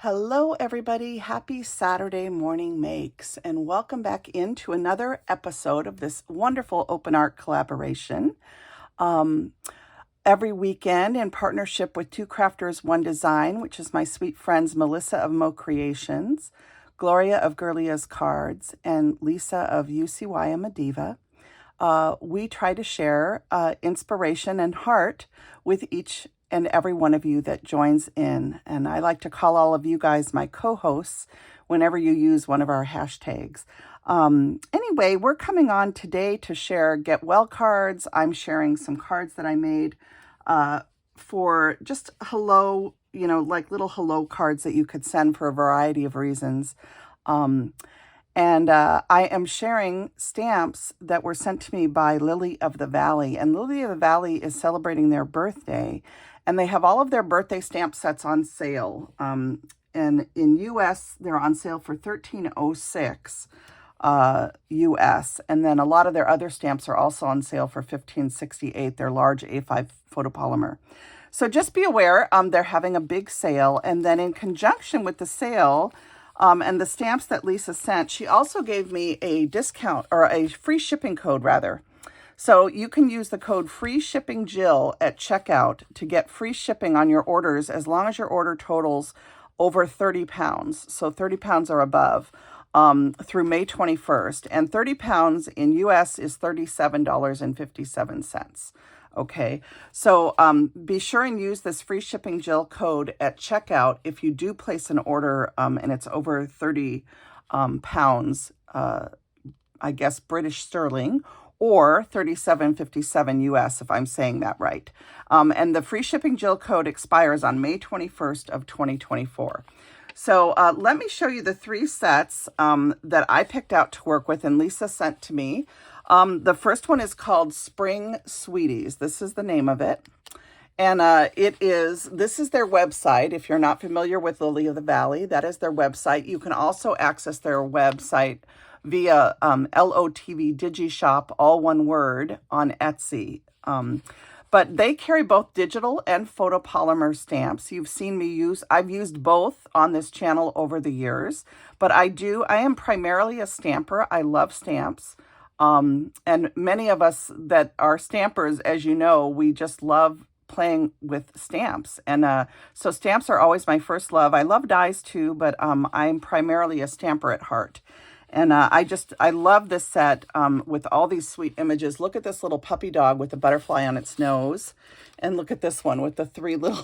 Hello, everybody. Happy Saturday Morning Makes, and welcome back into another episode of this wonderful open art collaboration. Every weekend, in partnership with Two Crafters, One Design, which is my sweet friends Melissa of Mo Creations, Gloria of Girlia's Cards, and Lisa of UCY I'm a Diva, we try to share inspiration and heart with each and every one of you that joins in. And I like to call all of you guys my co-hosts whenever you use one of our hashtags. Anyway, we're coming on today to share Get Well cards. I'm sharing some cards that I made for just hello, like little hello cards that you could send for a variety of reasons. And I am sharing stamps that were sent to me by Lili of the Valley. And Lili of the Valley is celebrating their birthday. And they have all of their birthday stamp sets on sale. And in US, they're on sale for $13.06 US. And then a lot of their other stamps are also on sale for $15.68. They're large A5 photopolymer. So just be aware, they're having a big sale. And then in conjunction with the sale, and the stamps that Lisa sent, she also gave me a discount, or a free shipping code rather. So you can use the code FREESHIPPINGJILL at checkout to get free shipping on your orders as long as your order totals over 30 pounds. So 30 pounds or above through May 21st. And 30 pounds in US is $37.57. Okay, so be sure and use this free shipping Jill code at checkout if you do place an order and it's over 30 pounds, I guess British sterling, or $37.57 US if I'm saying that right. And the free shipping Jill code expires on May 21st of 2024. So let me show you the three sets that I picked out to work with and Lisa sent to me. The first one is called Spring Sweeties. This is the name of it. And this is their website. If you're not familiar with Lili of the Valley, that is their website. You can also access their website via LOTV Digishop, all one word, on Etsy. But they carry both digital and photopolymer stamps. You've seen me I've used both on this channel over the years, but I am primarily a stamper. I love stamps. And many of us that are stampers, as you know, we just love playing with stamps. And so stamps are always my first love. I love dies too, but I'm primarily a stamper at heart. And I love this set with all these sweet images. Look at this little puppy dog with a butterfly on its nose. And look at this one with the three little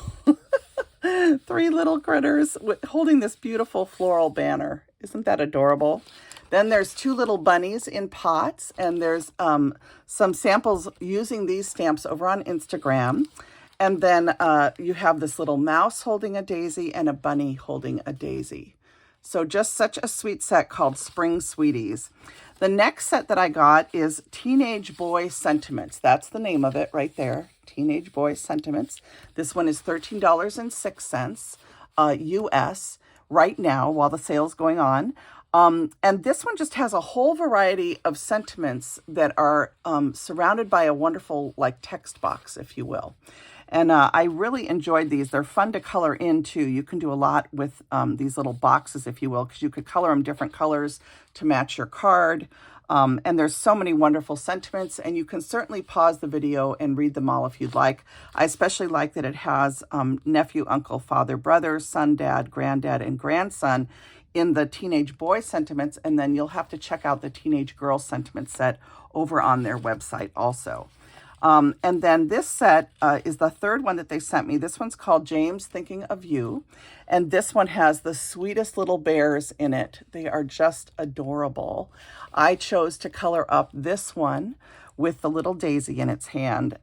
critters holding this beautiful floral banner. Isn't that adorable? Then there's two little bunnies in pots, and there's some samples using these stamps over on Instagram. And then you have this little mouse holding a daisy and a bunny holding a daisy. So just such a sweet set called Spring Sweeties. The next set that I got is Teenage Boy Sentiments. That's the name of it right there, Teenage Boy Sentiments. This one is $13.06 US right now while the sale's going on. And this one just has a whole variety of sentiments that are surrounded by a wonderful text box, if you will. And I really enjoyed these. They're fun to color in too. You can do a lot with these little boxes, if you will, because you could color them different colors to match your card. And there's so many wonderful sentiments, and you can certainly pause the video and read them all if you'd like. I especially like that it has nephew, uncle, father, brother, son, dad, granddad, and grandson in the teenage boy sentiments, and then you'll have to check out the teenage girl sentiment set over on their website also. And then this set is the third one that they sent me. This one's called James Thinking of You. And this one has the sweetest little bears in it. They are just adorable. I chose to color up this one with the little daisy in its hand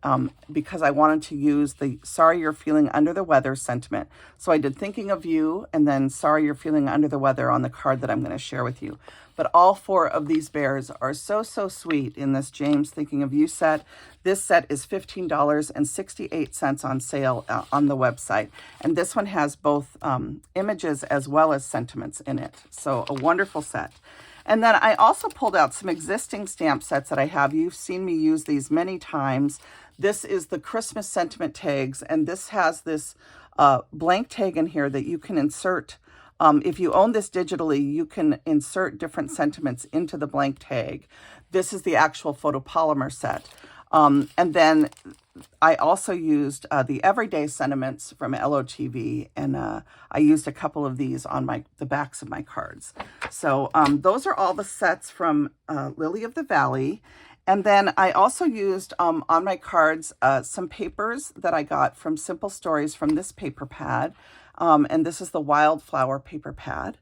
because I wanted to use the Sorry You're Feeling Under the Weather sentiment. So I did Thinking of You and then Sorry You're Feeling Under the Weather on the card that I'm going to share with you. But all four of these bears are so, so sweet in this James Thinking of You set. This set is $15.68 on sale on the website. And this one has both images as well as sentiments in it. So a wonderful set. And then I also pulled out some existing stamp sets that I have. You've seen me use these many times. This is the Christmas sentiment tags, and this has this blank tag in here that you can insert If you own this digitally, you can insert different sentiments into the blank tag. This is the actual photopolymer set. And then I also used the Everyday Sentiments from LOTV, and I used a couple of these on the backs of my cards. So those are all the sets from Lily of the Valley. And then I also used on my cards some papers that I got from Simple Stories from this paper pad. And this is the Wildflower paper pad.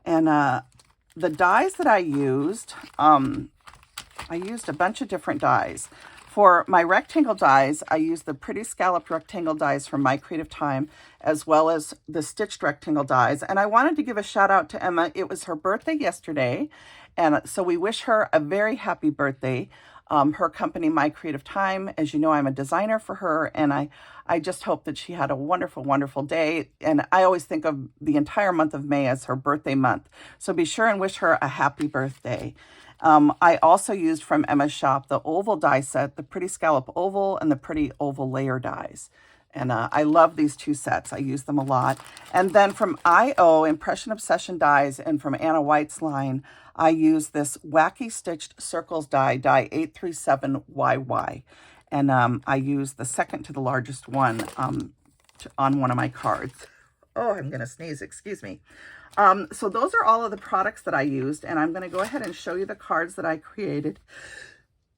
And the dies that I used a bunch of different dies. For my rectangle dies, I used the Pretty Scalloped rectangle dies from My Creative Time, as well as the stitched rectangle dies. And I wanted to give a shout out to Emma. It was her birthday yesterday, and so we wish her a very happy birthday. Her company, My Creative Time, as you know, I'm a designer for her, and I just hope that she had a wonderful, wonderful day. And I always think of the entire month of May as her birthday month. So be sure and wish her a happy birthday. I also used from Emma's shop the oval die set, the Pretty Scallop Oval and the Pretty Oval Layer dies. And I love these two sets. I use them a lot. And then from IO, Impression Obsession dies, and from Anna White's line, I use this Wacky Stitched Circles die 837YY. And I use the second to the largest one on one of my cards. Oh, I'm going to sneeze, excuse me. So those are all of the products that I used, and I'm going to go ahead and show you the cards that I created.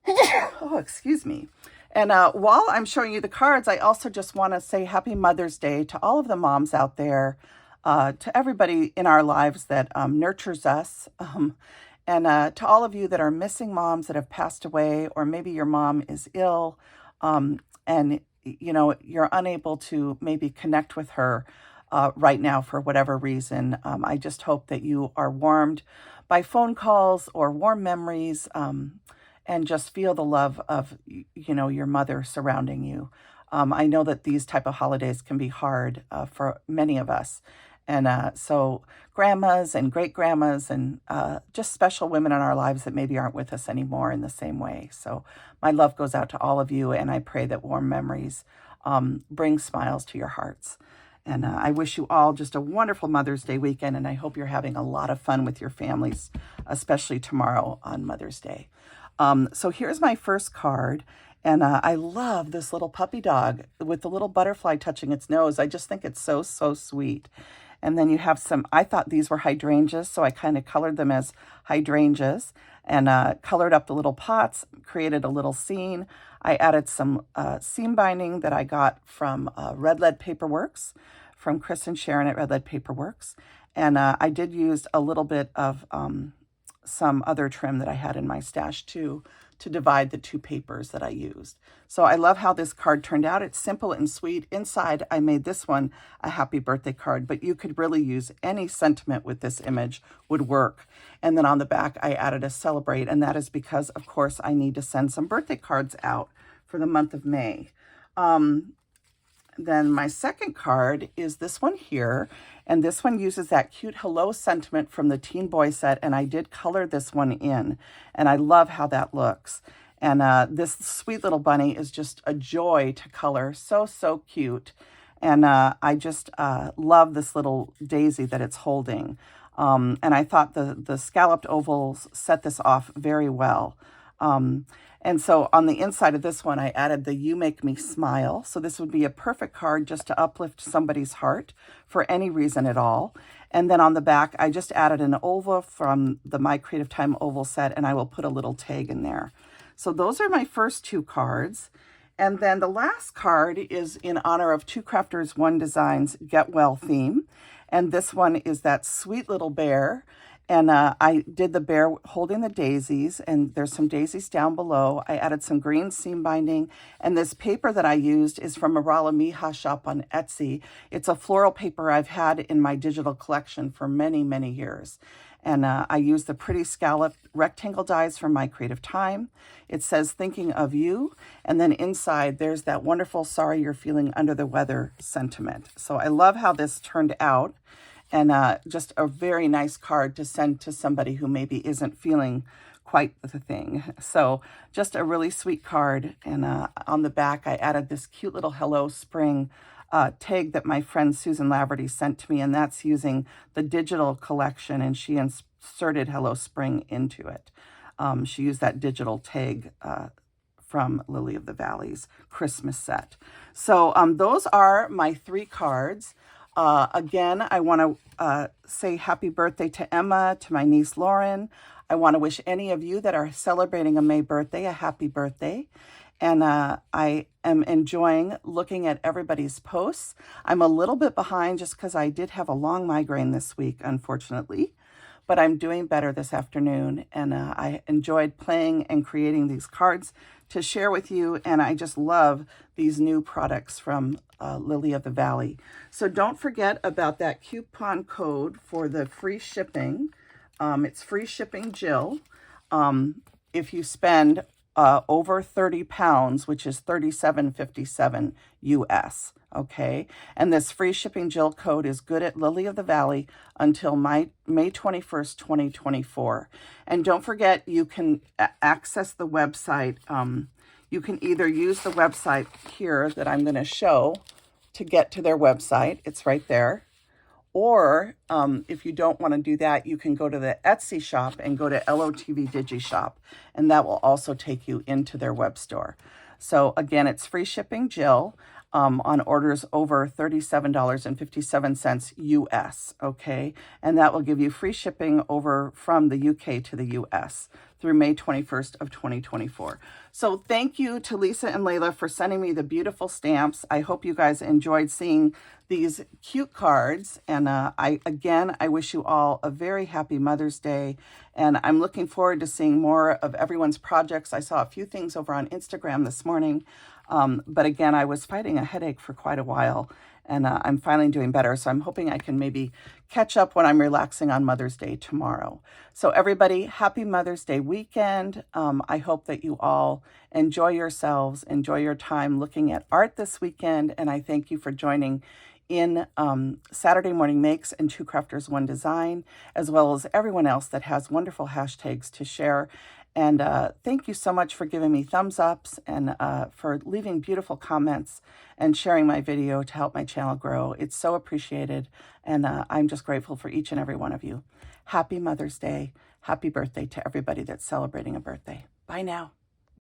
Oh, excuse me. And while I'm showing you the cards, I also just want to say Happy Mother's Day to all of the moms out there, to everybody in our lives that nurtures us, and to all of you that are missing moms that have passed away, or maybe your mom is ill, and you know, you're unable to maybe connect with her right now for whatever reason. I just hope that you are warmed by phone calls or warm memories, and just feel the love of, you know, your mother surrounding you. I know that these type of holidays can be hard for many of us. And so grandmas and great grandmas and just special women in our lives that maybe aren't with us anymore in the same way. So my love goes out to all of you, and I pray that warm memories bring smiles to your hearts. And I wish you all just a wonderful Mother's Day weekend, and I hope you're having a lot of fun with your families, especially tomorrow on Mother's Day. So here's my first card, and I love this little puppy dog with the little butterfly touching its nose. I just think it's so, so sweet. And then you have some, I thought these were hydrangeas, so I kind of colored them as hydrangeas and colored up the little pots, created a little scene. I added some seam binding that I got from Red Lead Paperworks, from Chris and Sharon at Red Lead Paperworks. And I did use a little bit of some other trim that I had in my stash too, to divide the two papers that I used. So I love how this card turned out. It's simple and sweet. Inside, I made this one a happy birthday card, but you could really use any sentiment with this image would work. And then on the back, I added a celebrate, and that is because, of course, I need to send some birthday cards out for the month of May. Then my second card is this one here, and this one uses that cute hello sentiment from the Teen Boy set, and I did color this one in, and I love how that looks. And this sweet little bunny is just a joy to color, so, so cute. And I just love this little daisy that it's holding. And I thought the scalloped ovals set this off very well. And so on the inside of this one, I added the You Make Me Smile. So this would be a perfect card just to uplift somebody's heart for any reason at all. And then on the back, I just added an oval from the My Creative Time oval set, and I will put a little tag in there. So those are my first two cards. And then the last card is in honor of Two Crafters, One Designs Get Well theme. And this one is that sweet little bear. And I did the bear holding the daisies, and there's some daisies down below. I added some green seam binding, and this paper that I used is from Marala Miha shop on Etsy. It's a floral paper I've had in my digital collection for many, many years. And I used the Pretty Scalloped rectangle dies from My Creative Time. It says thinking of you, and then inside there's that wonderful sorry you're feeling under the weather sentiment. So I love how this turned out. And just a very nice card to send to somebody who maybe isn't feeling quite the thing. So just a really sweet card. And on the back, I added this cute little Hello Spring tag that my friend Susan Laverty sent to me, and that's using the digital collection, and she inserted Hello Spring into it. She used that digital tag from Lily of the Valley's Christmas set. So those are my 3 cards. Again, I want to say happy birthday to Emma, to my niece Lauren. I want to wish any of you that are celebrating a May birthday a happy birthday. And I am enjoying looking at everybody's posts. I'm a little bit behind just because I did have a long migraine this week, unfortunately. But I'm doing better this afternoon, and I enjoyed playing and creating these cards to share with you, and I just love these new products from Lily of the Valley. So don't forget about that coupon code for the free shipping. It's free shipping Jill. If you spend over 30 pounds, which is $37.57 US. Okay, and this free shipping Jill code is good at Lily of the Valley until May 21st, 2024. And don't forget, you can access the website. You can either use the website here that I'm going to show to get to their website. It's right there. Or if you don't want to do that, you can go to the Etsy shop and go to LOTV DigiShop, and that will also take you into their web store. So again, it's free shipping Jill on orders over $37.57 US, okay? And that will give you free shipping over from the UK to the US through May 21st of 2024. So thank you to Lisa and Layla for sending me the beautiful stamps. I hope you guys enjoyed seeing these cute cards. And I wish you all a very happy Mother's Day. And I'm looking forward to seeing more of everyone's projects. I saw a few things over on Instagram this morning. But again, I was fighting a headache for quite a while, and I'm finally doing better. So I'm hoping I can maybe catch up when I'm relaxing on Mother's Day tomorrow. So everybody, happy Mother's Day weekend. I hope that you all enjoy yourselves, enjoy your time looking at art this weekend. And I thank you for joining in Saturday Morning Makes and Two Crafters, One Design, as well as everyone else that has wonderful hashtags to share. And thank you so much for giving me thumbs ups and for leaving beautiful comments and sharing my video to help my channel grow. It's so appreciated. And I'm just grateful for each and every one of you. Happy Mother's Day. Happy birthday to everybody that's celebrating a birthday. Bye now.